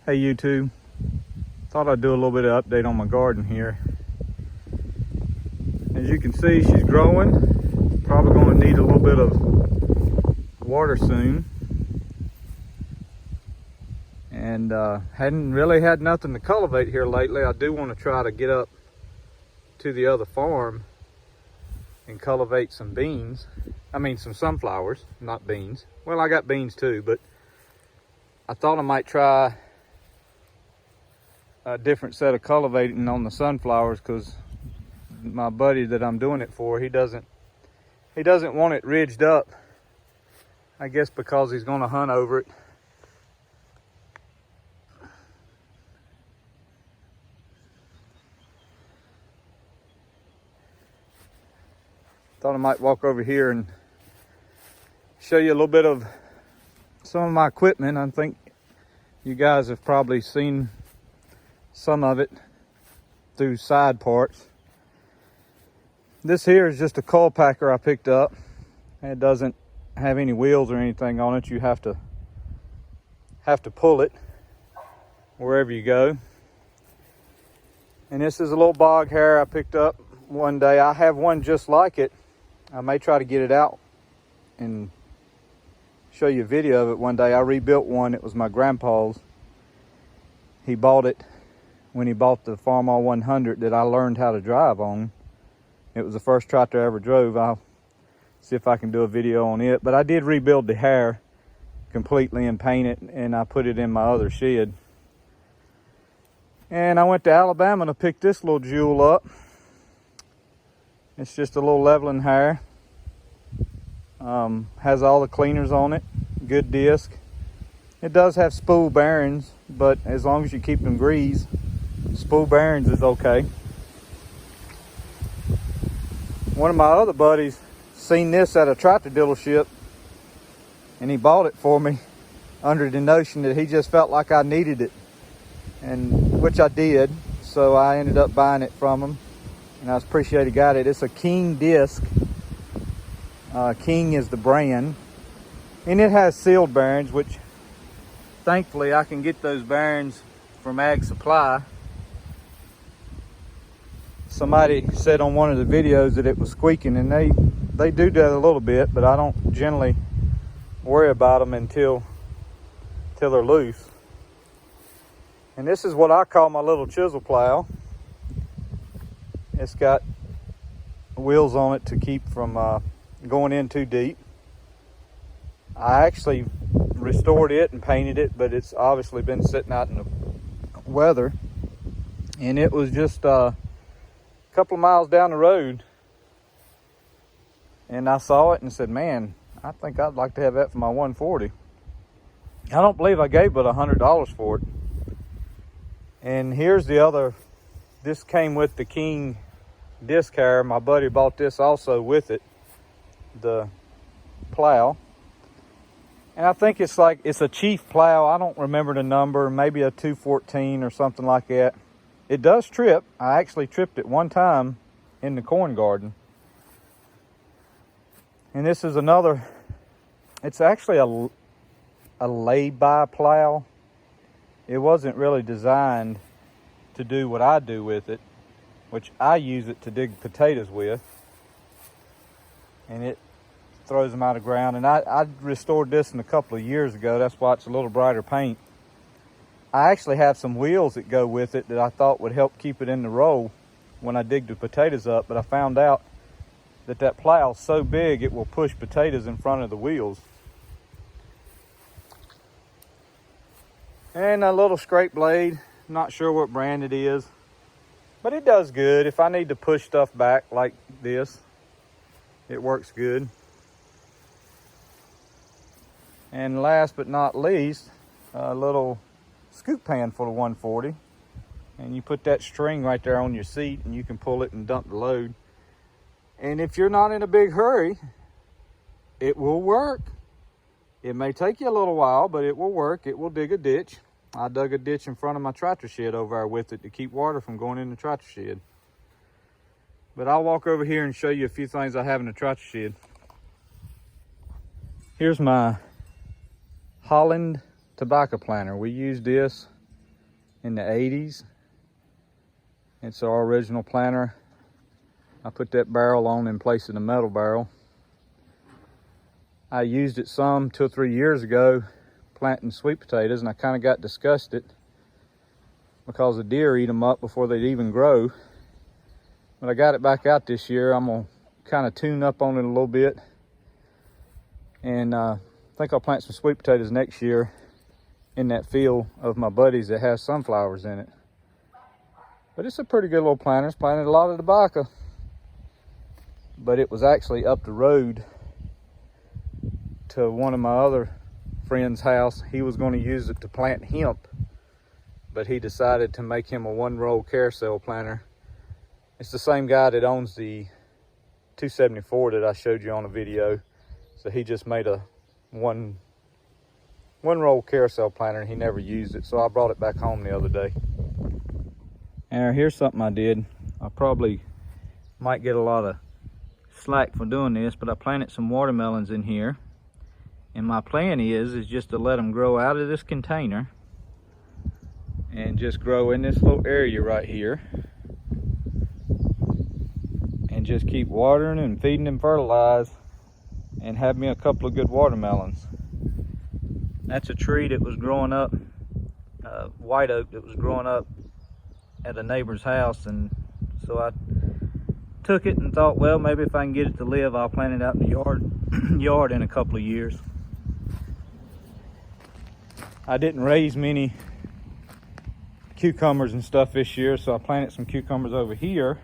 Hey YouTube, thought I'd do a little bit of update on my garden here. As you can see, she's growing. Probably going to need a little bit of water soon. And hadn't really had nothing to cultivate here lately. I do want to try to get up to the other farm and cultivate some beans. I mean some sunflowers, not beans. Well, I got beans too, but I thought I might try a different set of cultivating on the sunflowers, because my buddy that I'm doing it for, he doesn't want it ridged up. I guess because he's going to hunt over it. Thought I might walk over here and show you a little bit of some of my equipment. I think you guys have probably seen some of it through side parts. This here is just a coal packer I picked up. It doesn't have any wheels or anything on it. You have to pull it wherever you go. And this is a little bog hare I picked up one day. I have one just like it. I may try to get it out and show you a video of it one day. I rebuilt one. It was my grandpa's. He bought it when he bought the Farmall 100 that I learned how to drive on. It was the first tractor I ever drove. I'll see if I can do a video on it. But I did rebuild the hare completely and paint it, and I put it in my other shed. And I went to Alabama to pick this little jewel up. It's just a little leveling hare. Has all the cleaners on it. Good disc. It does have spool bearings, but as long as you keep them greased, spool bearings is okay. One of my other buddies seen this at a tractor dealership, and he bought it for me under the notion that he just felt like I needed it, and which I did. So I ended up buying it from him, and I appreciate he got it. It's a King disc. King is the brand, and it has sealed bearings, which thankfully I can get those bearings from Ag Supply. Somebody said on one of the videos that it was squeaking, and they do that a little bit, but I don't generally worry about them until they're loose. And this is what I call my little chisel plow. It's got wheels on it to keep from going in too deep. I actually restored it and painted it, but it's obviously been sitting out in the weather. And it was just a couple of miles down the road, and I saw it and said, man, I think I'd like to have that for my 140. I don't believe I gave but $100 for it. And here's the other. This came with the King disc hare. My buddy bought this also with it, the plow. And I think it's a Chief plow. I don't remember the number, maybe a 214 or something like that. It does trip. I actually tripped it one time in the corn garden. And this is another, it's actually a lay-by plow. It wasn't really designed to do what I do with it, which I use it to dig potatoes with. And it throws them out of the ground. And I restored this a couple of years ago. That's why it's a little brighter paint. I actually have some wheels that go with it that I thought would help keep it in the row when I dig the potatoes up, but I found out that plow is so big it will push potatoes in front of the wheels. And a little scrape blade, not sure what brand it is, but it does good. If I need to push stuff back like this, it works good. And last but not least, a little scoop pan for the 140, and you put that string right there on your seat and you can pull it and dump the load. And if you're not in a big hurry, it will work. It may take you a little while, but it will work. It will dig a ditch. I dug a ditch in front of my tractor shed over there with it to keep water from going in the tractor shed. But I'll walk over here and show you a few things I have in the tractor shed. Here's my Holland tobacco planter. We use this in the 80s. It's our original planter. I put that barrel on in place of the metal barrel. I used it some 2 or 3 years ago planting sweet potatoes, and I kind of got disgusted because the deer eat them up before they'd even grow. But I got it back out this year. I'm gonna kind of tune up on it a little bit, and I think I'll plant some sweet potatoes next year in that field of my buddies that has sunflowers in it. But it's a pretty good little planter. It's planted a lot of tobacco, but it was actually up the road to one of my other friend's house. He was going to use it to plant hemp, but he decided to make him a 1-row carousel planter. It's the same guy that owns the 274 that I showed you on a video. So he just made a one-row carousel planter, and he never used it. So I brought it back home the other day. And here's something I did. I probably might get a lot of slack for doing this, but I planted some watermelons in here. And my plan is just to let them grow out of this container and just grow in this little area right here. And just keep watering and feeding them fertilizer and have me a couple of good watermelons. That's a tree that was growing up, white oak that was growing up at a neighbor's house, and so I took it and thought, well, maybe if I can get it to live, I'll plant it out in the yard in a couple of years. I didn't raise many cucumbers and stuff this year, so I planted some cucumbers over here,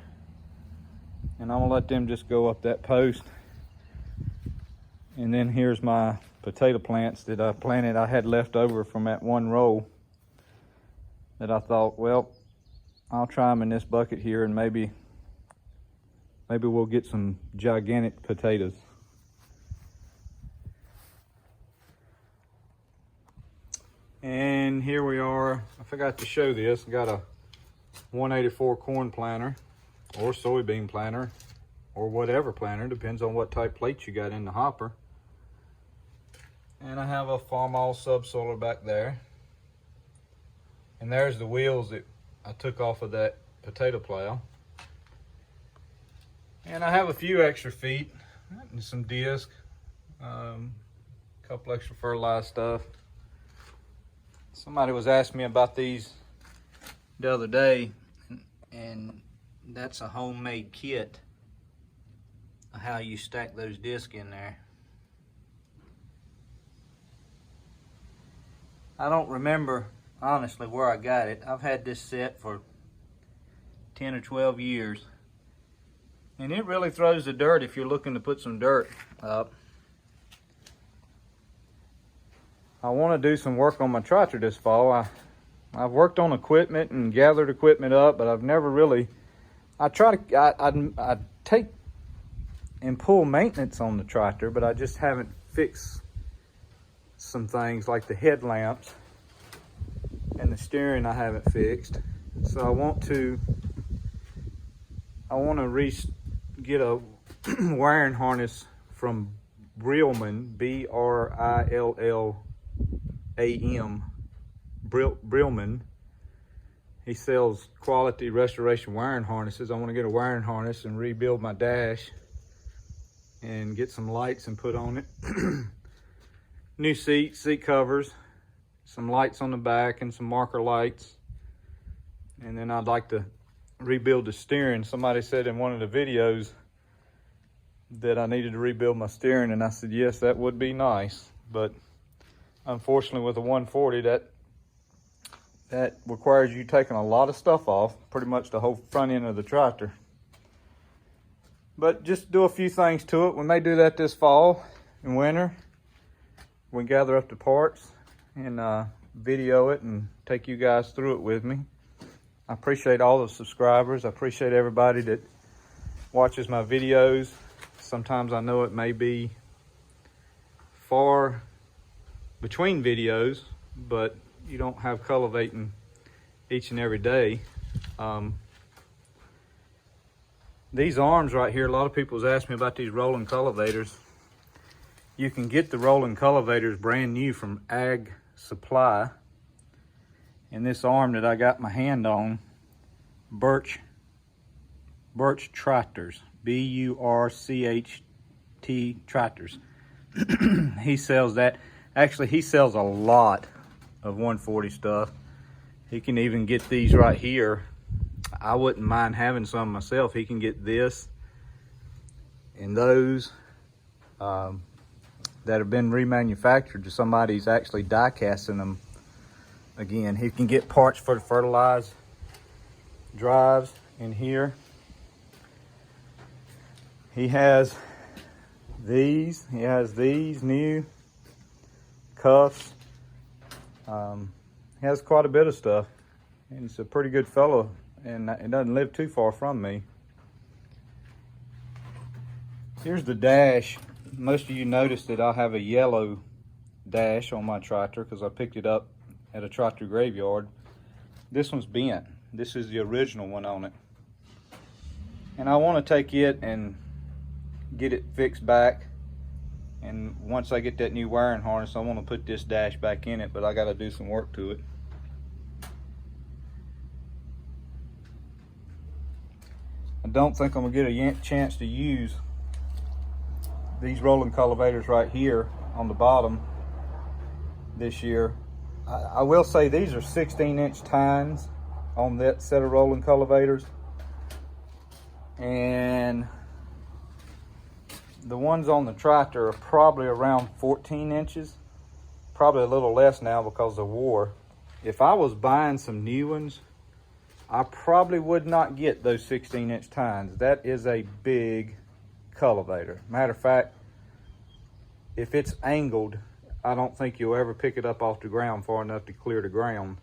and I'm gonna let them just go up that post. And then here's my potato plants that I planted. I had left over from that 1 row that I thought, well, I'll try them in this bucket here, and maybe we'll get some gigantic potatoes. And here we are. I forgot to show this. I got a 184 corn planter or soybean planter or whatever planter, depends on what type plate you got in the hopper. And I have a Farmall subsoiler back there. And there's the wheels that I took off of that potato plow. And I have a few extra feet and some disc, a couple extra fertilized stuff. Somebody was asking me about these the other day, and that's a homemade kit of how you stack those discs in there. I don't remember honestly where I got it. I've had this set for 10 or 12 years, and it really throws the dirt if you're looking to put some dirt up. I want to do some work on my tractor this fall. I've worked on equipment and gathered equipment up, but I've never really, I take and pull maintenance on the tractor, but I just haven't fixed some things like the headlamps and the steering I haven't fixed. So I want to get a wiring harness from Brillman, B-R-I-L-L-A-M, Brillman. He sells quality restoration wiring harnesses. I want to get a wiring harness and rebuild my dash and get some lights and put on it. New seat covers, some lights on the back and some marker lights. And then I'd like to rebuild the steering. Somebody said in one of the videos that I needed to rebuild my steering, and I said, yes, that would be nice. But unfortunately with a 140, that requires you taking a lot of stuff off, pretty much the whole front end of the tractor. But just do a few things to it. We may do that this fall and winter. We gather up the parts and video it and take you guys through it with me. I appreciate all the subscribers. I appreciate everybody that watches my videos. Sometimes I know it may be far between videos, but you don't have cultivating each and every day. These arms right here, a lot of people has asked me about these rolling cultivators. You can get the rolling cultivators brand new from Ag Supply, And this arm that I got my hand on, Birch Tractors, B-U-R-C-H-T Tractors. He sells that. Actually, he sells a lot of 140 stuff. He can even get these right here. I wouldn't mind having some myself. He can get this and those that have been remanufactured to somebody's actually die casting them again. He can get parts for the fertilized drives in here. He has these. He has these new cuffs. He has quite a bit of stuff, and he's a pretty good fellow, and it doesn't live too far from me. Here's the dash. Most of you noticed that I have a yellow dash on my tractor because I picked it up at a tractor graveyard. This one's bent. This is the original one on it, and I want to take it and get it fixed back. And once I get that new wiring harness, I want to put this dash back in it, but I got to do some work to it. I don't think I'm gonna get a chance to use these rolling cultivators right here on the bottom this year. I will say these are 16-inch tines on that set of rolling cultivators, and the ones on the tractor are probably around 14 inches, probably a little less now because of war. If I was buying some new ones, I probably would not get those 16-inch tines. That is a big cultivator. Matter of fact, if it's angled, I don't think you'll ever pick it up off the ground far enough to clear the ground.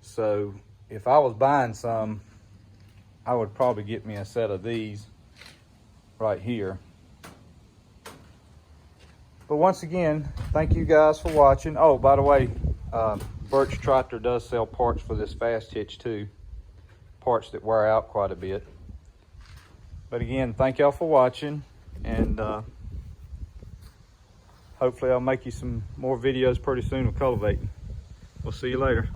So if I was buying some, I would probably get me a set of these right here. But once again, thank you guys for watching. Oh, by the way, Birch Tractor does sell parts for this fast hitch too. Parts that wear out quite a bit. But again, thank y'all for watching, and hopefully I'll make you some more videos pretty soon of cultivating. We'll see you later.